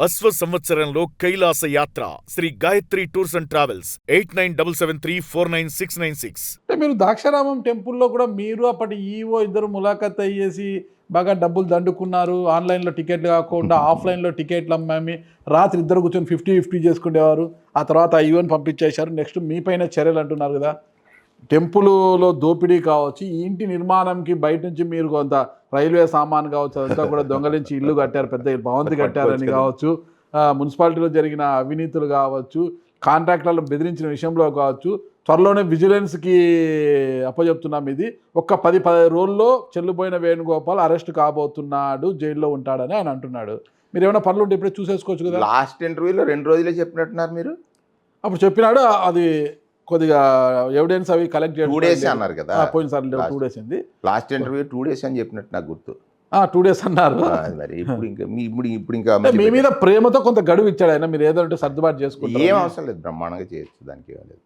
అశ్వ సంవత్సరంలో కైలాస యాత్ర Sri Gayatri tours and travels 8977349696. అంటే మీరు ద్రాక్షారామం టెంపుల్లో కూడా మీరు అప్పటి ఈవో ఇద్దరు ములాఖత్ అయ్యేసి బాగా డబ్బులు దండుకున్నారు. ఆన్లైన్లో టికెట్లు కాకుండా ఆఫ్లైన్లో టికెట్లు అమ్మామి రాత్రి ఇద్దరు కూర్చొని 50-50 చేసుకునేవారు. ఆ తర్వాత ఆ ఈవోని పంపించేశారు. నెక్స్ట్ మీ పైన చర్యలు అంటున్నారు కదా. టెంపుల్లో దోపిడీ కావచ్చు, ఈ ఇంటి నిర్మాణంకి బయట నుంచి మీరు కొంత రైల్వే సామాన్ కావచ్చు అదంతా కూడా దొంగలించి ఇల్లు కట్టారు, పెద్ద భవంతి కట్టారని కావచ్చు, మున్సిపాలిటీలో జరిగిన అవినీతులు కావచ్చు, కాంట్రాక్టర్లను బెదిరించిన విషయంలో కావచ్చు, త్వరలోనే విజిలెన్స్కి అప్పచెప్తున్నాం. ఇది ఒక్క 10 రోజుల్లో చెల్లుబోయిన వేణుగోపాల్ అరెస్ట్ కాబోతున్నాడు, జైల్లో ఉంటాడని ఆయన అంటున్నాడు. మీరు ఏమైనా పనులు ఉంటే ఇప్పుడే చూసేసుకోవచ్చు కదా. లాస్ట్ ఇంటర్వ్యూలో 2 రోజులే చెప్పినట్టున్నారు మీరు. అప్పుడు చెప్పినాడు, అది కొద్దిగా ఎవిడెన్స్ అవి కలెక్ట్ చేయడం 2 days అన్నారు కదా. పోయినసారి 2 days అయింది. లాస్ట్ ఇంటర్వ్యూ 2 days అని చెప్పినట్టు నాకు గుర్తు. 2 days అన్నారు. మరి ఇప్పుడు ఇంకా మీ మీద ప్రేమతో కొంత గడువు ఇచ్చాడు ఆయన. మీరు ఏదంటే సర్దుబాటు చేసుకుంటారు. ఏం అవసరం లేదు, బ్రహ్మాండంగా చేయొచ్చు, దానికి ఏం లేదు.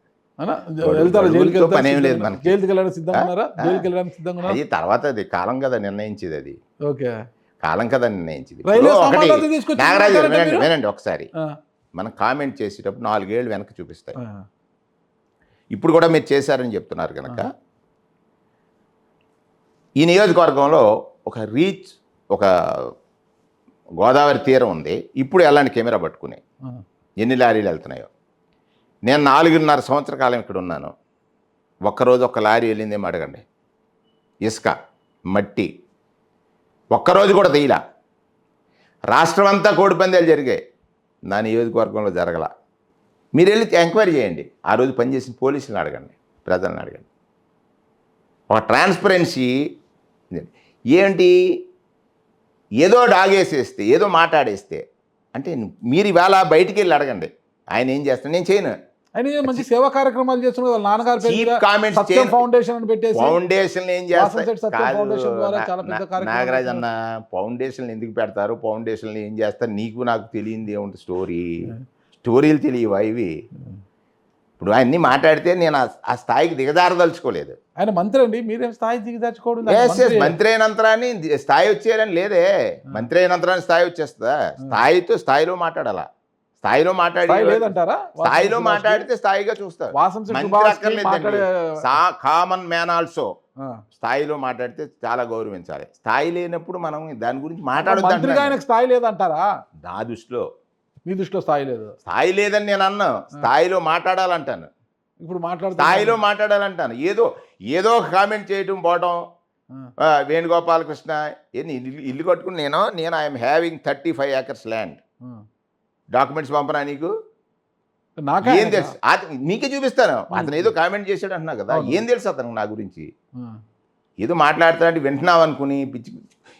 వెళ్తారా జైలుకి? పనేం లేదు మనకి. జైలుకి వెళ్ళడానికి సిద్ధంగా ఉన్నారా? జైలుకి వెళ్ళడానికి సిద్ధంగా ఉన్నారా? అది తర్వాత అది కాలం కదా నిర్ణయించేది, అది ఓకే కాలం కదా నిర్ణయించేది. రైల్వే నాగరాజు వినండి ఒకసారి. మనం కామెంట్ చేసేటప్పుడు 4 ఏళ్ళు వెనక్కి చూపిస్తాయి. ఇప్పుడు కూడా మీరు చేశారని చెప్తున్నారు కనుక ఈ నియోజకవర్గంలో ఒక గోదావరి తీరం ఉంది. ఇప్పుడు ఎలాంటి కెమెరా పట్టుకుని ఎన్ని లారీలు వెళ్తున్నాయో. నేను 4.5 సంవత్సర కాలం ఇక్కడ ఉన్నాను. ఒక్కరోజు ఒక్క లారీ వెళ్ళిందేమో అడగండి. ఇసుక, మట్టి ఒక్కరోజు కూడా తీయలా. రాష్ట్రం అంతా కోడిపందాలు జరిగాయి, నా నియోజకవర్గంలో జరగల. మీరు వెళ్ళి ఎంక్వైరీ చేయండి. ఆ రోజు పనిచేసిన పోలీసులను అడగండి, ప్రజలను అడగండి. ఒక ట్రాన్స్పరెన్సీ ఏంటి, ఏదో డాగేసేస్తే, ఏదో మాట్లాడేస్తే అంటే మీరు ఇవాళ బయటికి వెళ్ళి అడగండి ఆయన ఏం చేస్తాను. నేను చేయను. ఆయన మంచి సేవా కార్యక్రమాలు చేస్తున్నారు. వాళ్ళ నాన్నగారు ఫౌండేషన్ అని పెట్టేసి ఫౌండేషన్ ఏం చేస్తారు? నాగరాజ్ అన్న, ఫౌండేషన్ ఎందుకు పెడతారు? ఫౌండేషన్ ఏం చేస్తారు? నీకు నాకు తెలియంది ఏముంటుంది? స్టోరీలు తెలియవా ఇవి? ఇప్పుడు ఆయన్ని మాట్లాడితే నేను ఆ స్థాయికి దిగజారదలుచుకోలేదు. ఆయన మంత్రి అండి, మీరేం స్థాయి దిగజార్చుకోవడం? మంత్రి అయినంతరాన్ని స్థాయి వచ్చేయాలని లేదే. మంత్రి అయినంతరాన్ని స్థాయి వచ్చేస్తుందా? స్థాయిలో మాట్లాడాలా. స్థాయిలో మాట్లాడితే స్థాయిగా చూస్తారు. కామన్ మ్యాన్ ఆల్సో స్థాయిలో మాట్లాడితే చాలా గౌరవించాలి. స్థాయి లేనప్పుడు మనం దాని గురించి మాట్లాడొద్దు. స్థాయి లేదంటారా? నా దృష్టిలో, మీ దృష్టిలో స్థాయి లేదు? స్థాయి లేదని నేను అన్నాను, స్థాయిలో మాట్లాడాలంటాను. ఇప్పుడు స్థాయిలో మాట్లాడాలంటాను. ఏదో కామెంట్ చేయటం పోవటం. వేణుగోపాలకృష్ణ ఇల్లు కట్టుకుని నేను I'm having 35 acres land. Documents పంపనా నీకు? ఏం తెలుసు? నీకే చూపిస్తాను. అతను ఏదో కామెంట్ చేశాడు అంటున్నా కదా, ఏం తెలుసు అతను నా గురించి? ఏదో మాట్లాడుతాడంటే వింటున్నావు అనుకుని పిచ్చి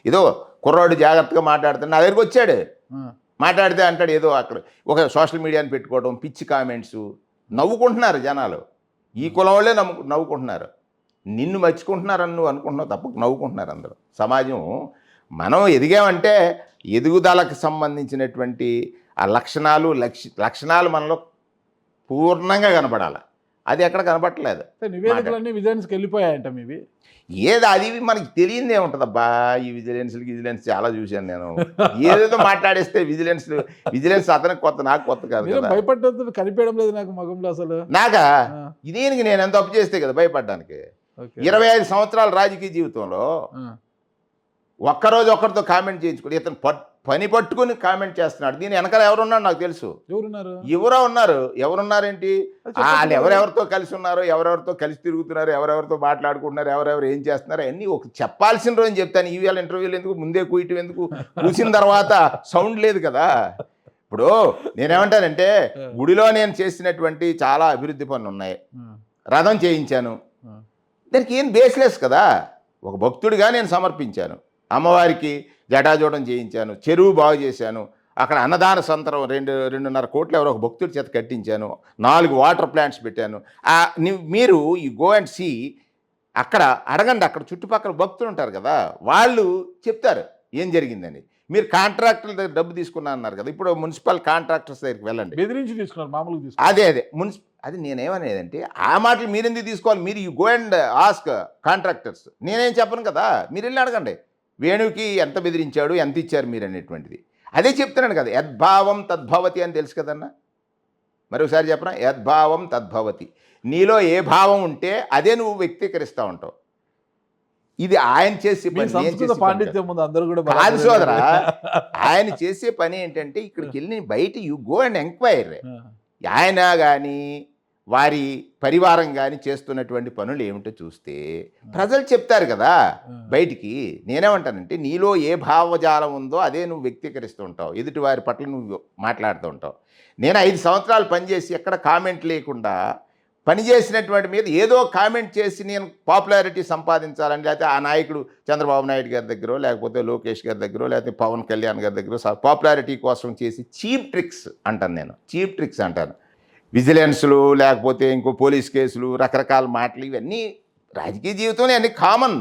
ఏదో కుర్రాడు జాగ్రత్తగా మాట్లాడుతాడు. నా దగ్గరికి వచ్చాడు, మాట్లాడితే అంటాడు ఏదో అక్కడ ఒక సోషల్ మీడియాని పెట్టుకోవడం, పిచ్చి కామెంట్స్. నవ్వుకుంటున్నారు జనాలు. ఈ కులం వాళ్ళే నవ్వుకుంటున్నారు. నిన్ను మర్చికుంటున్నారని నువ్వు అనుకుంటున్నావు తప్ప నవ్వుకుంటున్నారు అందరూ. సమాజం మనం ఎదిగామంటే ఎదుగుదలకు సంబంధించినటువంటి ఆ లక్షణాలు మనలో పూర్ణంగా కనపడాలి. అది ఎక్కడ కనపడట్లేదు. నివేదికలన్నీ విజిలెన్స్కి వెళ్ళిపోయాయంట మీవి. అది మనకి తెలియదు ఏముంటుందబ్బా. ఈ విజిలెన్స్ చాలా చూశాను నేను. ఏదేదో మాట్లాడేస్తే విజిలెన్స్ అతనికి కొత్త, నాకు కొత్త కాదు. భయపడ్డది కనిపించడం లేదు నాకు మగంలో అసలు. నాకా దీనికి నేను ఎంత అప్పు చేస్తే కదా భయపడ్డానికి. 25 సంవత్సరాల రాజకీయ జీవితంలో ఒక్కరోజు ఒక్కరితో కామెంట్ చేయించుకోండి. ఇతను పని పట్టుకుని కామెంట్ చేస్తున్నాడు. దీని వెనకాల ఎవరున్నారు నాకు తెలుసు. ఎవరున్నారేంటి? వాళ్ళు ఎవరెవరితో కలిసి ఉన్నారు, ఎవరెవరితో కలిసి తిరుగుతున్నారు, ఎవరెవరితో మాట్లాడుకుంటున్నారు, ఎవరెవరు ఏం చేస్తున్నారు అన్నీ ఒక చెప్పాల్సిన రోజు చెప్తాను. ఈవేళ ఇంటర్వ్యూలు ఎందుకు, ముందే కూయటం ఎందుకు? కూసిన తర్వాత సౌండ్ లేదు కదా. ఇప్పుడు నేనేమంటానంటే గుడిలో నేను చేసినటువంటి చాలా అభివృద్ధి పనులు ఉన్నాయి. రథం చేయించాను, దానికి ఏం బేస్లెస్ కదా. ఒక భక్తుడిగా నేను సమర్పించాను. అమ్మవారికి జటాజోటం చేయించాను, చెరువు బాగు చేశాను, అక్కడ అన్నదాన సంతరం 2.5 కోట్లు ఎవరో ఒక భక్తుడి చేత కట్టించాను, 4 వాటర్ ప్లాంట్స్ పెట్టాను. మీరు ఈ గో అండ్ సీ అక్కడ అడగండి. అక్కడ చుట్టుపక్కల భక్తులు ఉంటారు కదా, వాళ్ళు చెప్తారు ఏం జరిగిందని. మీరు కాంట్రాక్టర్ల దగ్గర డబ్బు తీసుకున్నా అన్నారు కదా, ఇప్పుడు మున్సిపల్ కాంట్రాక్టర్స్ దగ్గరికి వెళ్ళండి. బెదిరించి తీసుకున్నారు మామూలుగా. అదే అది నేనేమనేదంటే ఆ మాటలు మీరెందుకు తీసుకోవాలి? మీరు you go and ask contractors. నేనేం చెప్పను కదా, మీరు వెళ్ళి అడగండి. వేణుకి ఎంత బెదిరించాడు, ఎంత ఇచ్చారు మీరు అనేటువంటిది. అదే చెప్తున్నాను కదా, యద్భావం తద్భవతి అని తెలుసు కదన్నా. మరొకసారి చెప్పనా, యద్భావం తద్భవతి. నీలో ఏ భావం ఉంటే అదే నువ్వు వ్యక్తీకరిస్తూ ఉంటావు. ఇది ఆయన చేసే మీ పని, నేను సంస్కృత చేసే పని పాండిత్యం ముందు అందరూ కూడా కాదు బలాదూర్ సోదరా. ఆయన చేసే పని ఏంటంటే ఇక్కడికి వెళ్ళి బయట యు గో అండ్ ఎంక్వైర్. ఆయన కానీ వారి పరివారం కానీ చేస్తున్నటువంటి పనులు ఏమిటో చూస్తే ప్రజలు చెప్తారు కదా బయటికి. నేనేమంటానంటే నీలో ఏ భావజాలం ఉందో అదే నువ్వు వ్యక్తీకరిస్తూ ఉంటావు, ఎదుటి వారి పట్ల నువ్వు మాట్లాడుతూ ఉంటావు. నేను 5 సంవత్సరాలు పనిచేసి ఎక్కడ కామెంట్ లేకుండా పనిచేసినటువంటి మీద ఏదో కామెంట్ చేసి నేను పాపులారిటీ సంపాదించాలని, లేకపోతే ఆ నాయకుడు చంద్రబాబు నాయుడు గారి దగ్గర, లేకపోతే లోకేష్ గారి దగ్గర, లేకపోతే పవన్ కళ్యాణ్ గారి దగ్గర పాపులారిటీ కోసం చేసి చీప్ ట్రిక్స్ అంటాను. నేను చీప్ ట్రిక్స్ అంటాను. విజిలెన్స్లు, లేకపోతే ఇంకో పోలీస్ కేసులు, రకరకాల మాటలు, ఇవన్నీ రాజకీయ జీవితంలో అన్నీ కామన్.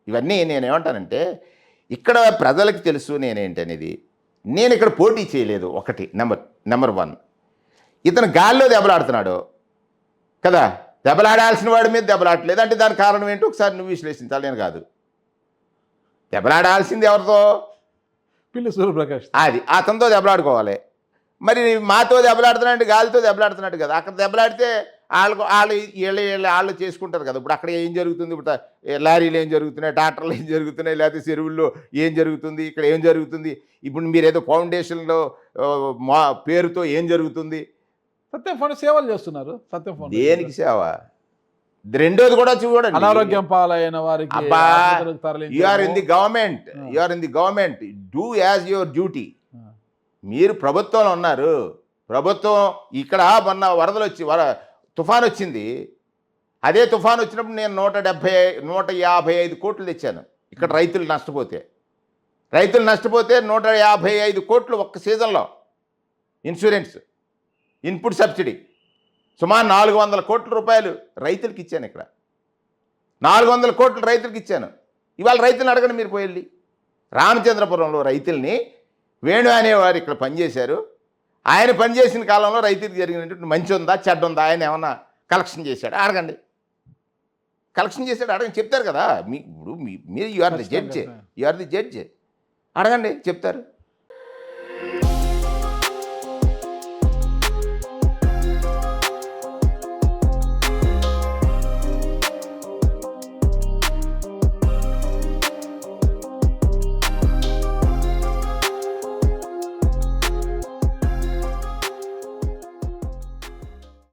ఇవన్నీ నేనేమంటానంటే ఇక్కడ ప్రజలకు తెలుసు నేనేంటనేది. నేను ఇక్కడ పోటీ చేయలేదు, ఒకటి నెంబర్ 1. ఇతను గాల్లో దెబ్బలాడుతున్నాడు కదా, దెబ్బలాడాల్సిన వాడి మీద దెబ్బలాడలేదు అంటే దానికి కారణం ఏంటో ఒకసారి నువ్వు విశ్లేషించాలి, నేను కాదు. దెబ్బలాడాల్సింది ఎవరితో? పిల్లి సూర్యప్రకాష్. అది అతనితో దెబ్బలాడుకోవాలి. మరి మాతో దెబ్బలాడుతున్నాడు, గాలితో దెబ్బలాడుతున్నాడు కదా. అక్కడ దెబ్బలాడితే వాళ్ళు చేసుకుంటారు కదా. ఇప్పుడు అక్కడ ఏం జరుగుతుంది, ఇప్పుడు లారీలు ఏం జరుగుతున్నాయి, ట్రాక్టర్లు ఏం జరుగుతున్నాయి, లేకపోతే చెరువుల్లో ఏం జరుగుతుంది, ఇక్కడ ఏం జరుగుతుంది, ఇప్పుడు మీరు ఏదో ఫౌండేషన్లో మా పేరుతో ఏం జరుగుతుంది. సత్యం ఫండ్ సేవలు చేస్తున్నారు. సత్యం ఫండ్ దేనికి సేవ? రెండోది కూడా చూడండి, అనారోగ్యం పాలైన వారికి you are in the government, do as your duty. మీరు ప్రభుత్వంలో ఉన్నారు. ప్రభుత్వం ఇక్కడ మొన్న వరదలు వచ్చి తుఫాన్ వచ్చింది. అదే తుఫాన్ వచ్చినప్పుడు నేను 155 కోట్లు తెచ్చాను. ఇక్కడ రైతులు నష్టపోతే 155 కోట్లు ఒక్క సీజన్లో ఇన్సూరెన్స్, ఇన్పుట్ సబ్సిడీ, సుమారు 400 కోట్ల రూపాయలు రైతులకి ఇచ్చాను. ఇక్కడ 400 కోట్లు రైతులకి ఇచ్చాను. ఇవాళ రైతులను అడగండి మీరు పోయి. రామచంద్రపురంలో రైతుల్ని వేణు అనేవారు ఇక్కడ పనిచేశారు. ఆయన పనిచేసిన కాలంలో రైతులకు జరిగినటువంటి మంచి ఉందా చెడ్డ ఉందా, ఆయన ఏమన్నా కలెక్షన్ చేశాడు అడగండి. అడగండి, చెప్తారు కదా. ఇప్పుడు మీరు యు ఆర్ ది జడ్జ్ అడగండి, చెప్తారు.